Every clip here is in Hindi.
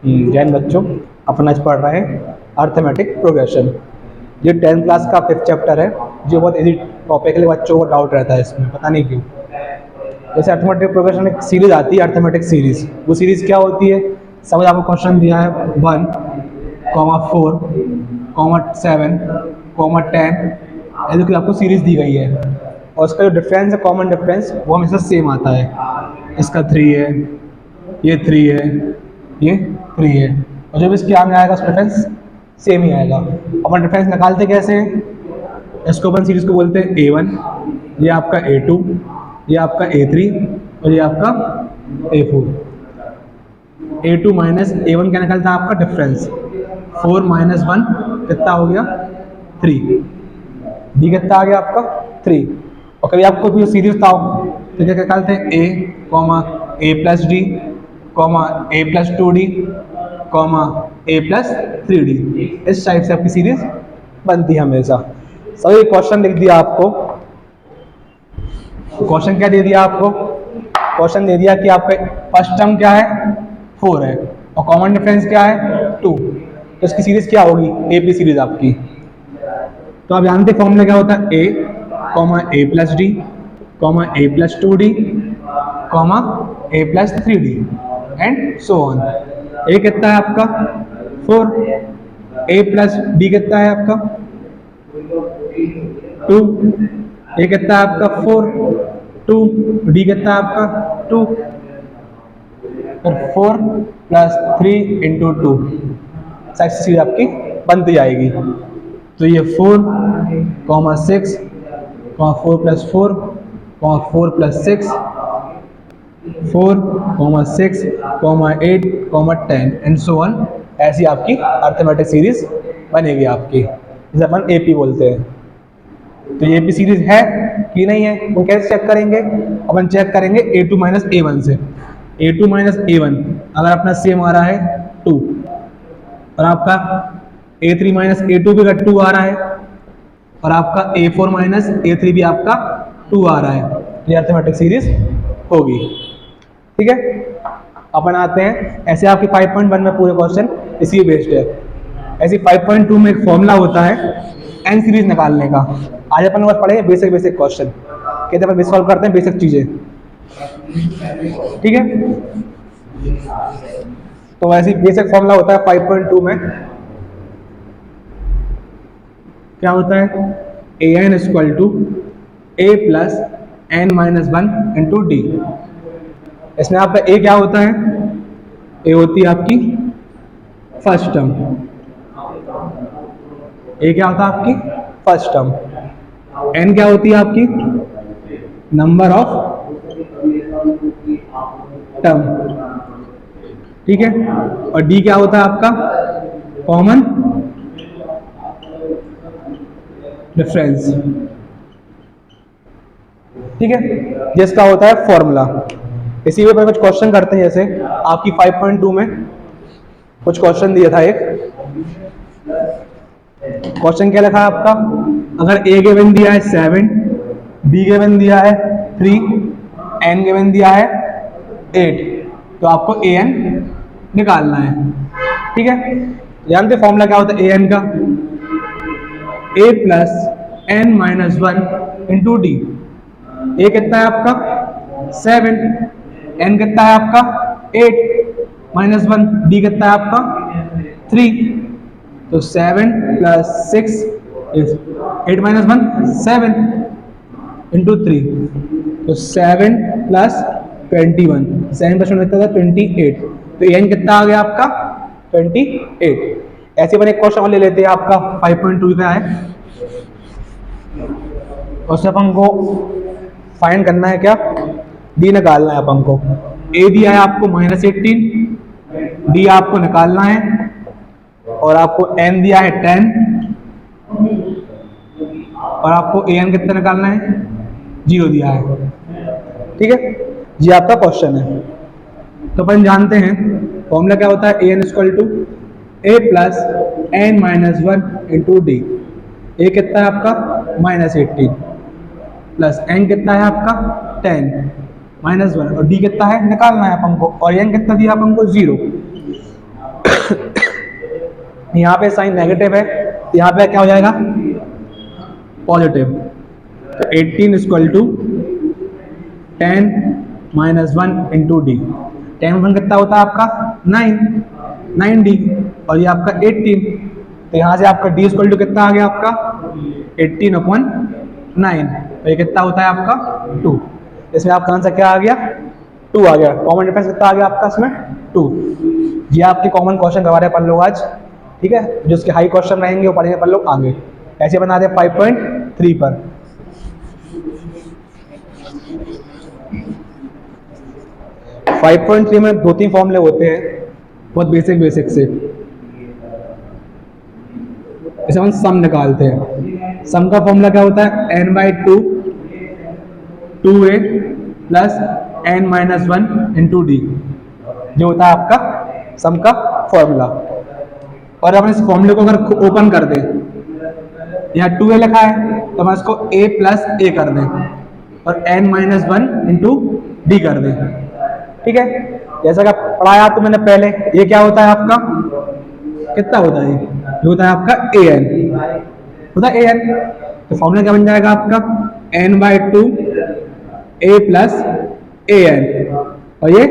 जैन बच्चों, अपना आज पढ़ रहे हैं अर्थमेटिक प्रोग्रेशन। ये 10th क्लास का 5th चैप्टर है, जो बहुत इजी टॉपिक है, बच्चों को डाउट रहता है इसमें, पता नहीं क्यों। जैसे अर्थमेटिक प्रोग्रेशन एक सीरीज आती है, अर्थमेटिक सीरीज। वो सीरीज क्या होती है? समझ, आपको क्वेश्चन दिया है 1, 4, 7, 10, ऐसे कि आपको सीरीज दी गई है और उसका जो डिफरेंस है, कॉमन डिफरेंस, वो हमेशा सेम आता है। इसका 3 है, ये 3 है, ये 3 है, और जो भी इसके आगे आएगा उसका डिफरेंस सेम ही आएगा। अपन डिफरेंस निकालते कैसे हैं? इसको अपन सीरीज को बोलते हैं A1, ये आपका A2, ये आपका A3 और ये आपका A4। A2 माइनस A1 क्या निकलता है? आपका डिफरेंस। 4 माइनस 1 कितना हो गया? 3। D कितना आ गया आपका? 3। और कभी आपको भी सीरीज था तो क्या निकालते हैं? A plus D, A plus 2D, A plus 3D। इस टाइप से आपकी सीरीज बनती है हमेशा। सभी क्वेश्चन लिख दिया आपको। क्वेश्चन क्या दे दिया आपको? क्वेश्चन दे दिया कि आपका फर्स्ट टर्म क्या है? 4 है, और कॉमन डिफरेंस क्या है? 2। तो इसकी सीरीज क्या होगी? AP सीरीज आपकी। तो आप जानते फॉर्मूला क्या होता है? A plus D, A plus 2D, A plus 3D and so on. A कितना है आपका? 4। A प्लस D कितना है आपका? 2। A कितना है आपका? 4। 2। D कितना है आपका? 2। फिर 4 प्लस 3 इंटू 2 सीरीज आपकी बनती जाएगी। तो ये 4, 6, 4 plus 4, 4 plus 6, 4, 6, 8, 10 and so on. ऐसी आपकी अर्थमेटिक सीरीज बनेगी आपकी, जिसे अपन AP बोलते हैं। तो ये AP सीरीज है कि नहीं है, वो कैसे चेक करेंगे? अपन चेक करेंगे A2 माइनस A1 से। A2 माइनस A1 अगर अपना सेम आ रहा है 2, और आपका A3 माइनस A2 भी अगर 2 आ रहा है, और आपका A4 माइनस A3 भी आपका 2 आ रहा है, तो ये अर्थमेटिक सीरीज होगी। ठीक है, अपन आते हैं ऐसे आपकी 5.1 में पूरे क्वेश्चन इसी बेस्ड है। ऐसी 5.2 में एक फॉर्मूला होता है n सीरीज निकालने का। आज अपन बस पढ़े बेसिक क्वेश्चन, कहते हैं अपन सॉल्व करते हैं बेसिक चीजें। ठीक है, तो ऐसी बेसिक फॉर्मूला होता है 5.2 में। क्या होता है? an equal to a plus n minus 1 into d. इसमें आपका a क्या होता है? a होती है आपकी फर्स्ट टर्म। a क्या होता है आपकी? First term. n क्या होती है आपकी? Number of term. ठीक है, और d क्या होता है आपका? Common difference. ठीक है, जिसका होता है फॉर्मूला। इसी पे कुछ क्वेश्चन करते हैं। जैसे आपकी 5.2 में कुछ क्वेश्चन दिया था। एक क्वेश्चन क्या लिखा है आपका? अगर a गिवन दिया है 7, b गिवन दिया है 3, n गिवन दिया है 8, तो आपको an निकालना है। ठीक है, जानते फॉर्मूला क्या होता है an का? a plus n minus 1 into d. a कितना है आपका? 7। n कितना है आपका? 8 माइनस 1। d कितना है आपका? 3। तो 7 प्लस 6 इज 8 माइनस 1 7 इंटू 3, तो 7 प्लस 21, 7 प्लस 1 कितना था? 28। तो n कितना आ गया आपका? 28। ऐसे बने क्वेश्चन ले लेते हैं। आपका 5.2 का है, उससे अपन को फाइंड करना है क्या? d निकालना है अपन को। a दिया है आपको -18, d आपको निकालना है, और आपको n दिया है 10, और आपको an कितना निकालना है? 0 दिया है। ठीक है, ये आपका क्वेश्चन है। तो अपन जानते हैं फॉर्मूला क्या होता है? an equal to a plus n minus 1 into d. a कितना है आपका? -18 प्लस n कितना है आपका? 10 माइनस 1, और d कितना है? निकालना है अपन को, और n कितना दिया अपन को? 0। यहाँ पे साइन नेगेटिव है, यहाँ पे क्या हो जाएगा पॉजिटिव। तो 18 equal to 10 minus 1 into d. 10 1 कितना होता है आपका 9 डी, और ये आपका 18। तो यहाँ से आपका डी इक्वल टू कितना आ गया आपका 18/9। तो ये कितना होता है आपका 2। इसमें आपका आंसर क्या आ गया 2 आ गया। कॉमन डिफरेंस कितना आ गया आपका इसमें 2। ये आपके कॉमन क्वेश्चन करवा रहे हैं अपन लोग आज, ठीक है। जो उसके हाई क्वेश्चन रहेंगे वो पढ़ेंगे अपन लोग आगे। ऐसे बना दे 5.3 पर। फाइव पॉइंट 3 में 2-3 फॉर्मूले होते हैं बहुत बेसिक से। इसे हम सम निकालते हैं। सम का फॉर्मूला क्या होता है n/2 2a plus n-1 into D. जो होता है आपका सम का फॉर्मूला। और अपन इस फॉर्मूले को अगर ओपन कर दें, यहाँ 2a लिखा है तो हम इसको a प्लस a कर दें और n-1 इंटू डी कर दें, ठीक है। जैसा कि पढ़ाया तो मैंने पहले, ये क्या होता है आपका कितना होता है, ये होता है आपका an, होता है an। तो फॉर्मूला क्या बन जाएगा आपका n/2 a प्लस an और ये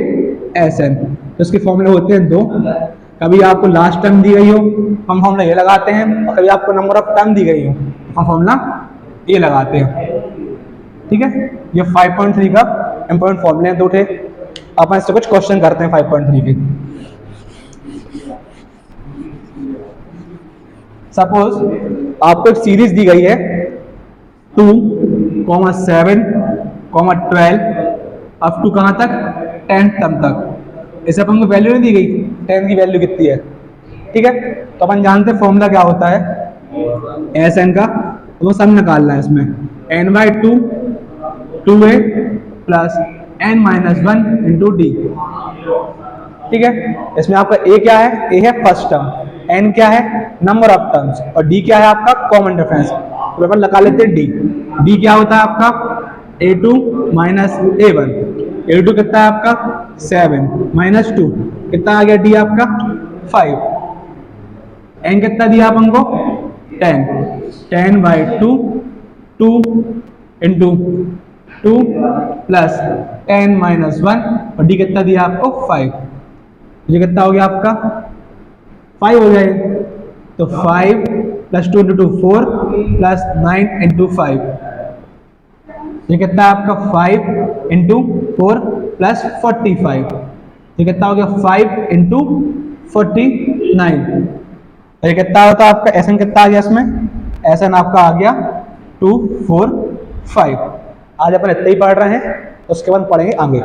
sn। तो इसके फॉर्मूले होते हैं 2। कभी आपको लास्ट टर्म दी गई हो हम फॉर्मूला ये लगाते हैं, और कभी आपको नंबर ऑफ टर्म दी गई हो हम फॉर्मूला ये लगाते हैं, ठीक है। ये 5.3 का इंपॉर्टेंट फॉर्मूले हैं 2 थे। अपन इससे कुछ क्वेश्चन करते हैं 5.3 के। सपोज आपको एक सीरीज दी गई है 2, 7, 12 अप टू कहां तक 10 टर्म तक। इसे अपन को वैल्यू नहीं दी गई 10 की वैल्यू कितनी है, ठीक है। तो अपन जानते हैं फॉर्मूला क्या होता है एस एन का, तो सम निकालना है इसमें n/2 2a plus n-1 into D, ठीक है। इसमें आपका a क्या है, a है फर्स्ट टर्म, n क्या है नंबर ऑफ टर्म्स, और d क्या है आपका कॉमन डिफरेंस। तो अपन लगा लेते हैं d क्या होता है आपका a2 माइनस a1। a2 कितना है आपका 7 माइनस 2 कितना आ गया d आपका 5। n कितना दिया अपन को 10/2 2 इंटू 2 प्लस 10-1 और d कितना दिया आपको 5। ये कितना हो गया आपका 5 हो गया। तो 5 प्लस 2 इंटू 2 4 प्लस 9 इंटू 5। ये कितना है आपका 5 इंटू 4 प्लस 45। ये कितना हो गया 5 इंटू 49। ये कितना होता है आपका एस एन कितना आ गया इसमें, एस एन आपका आ गया 2 4 5। आज अपन इतना ही पढ़ रहे हैं, उसके बाद पढ़ेंगे आगे।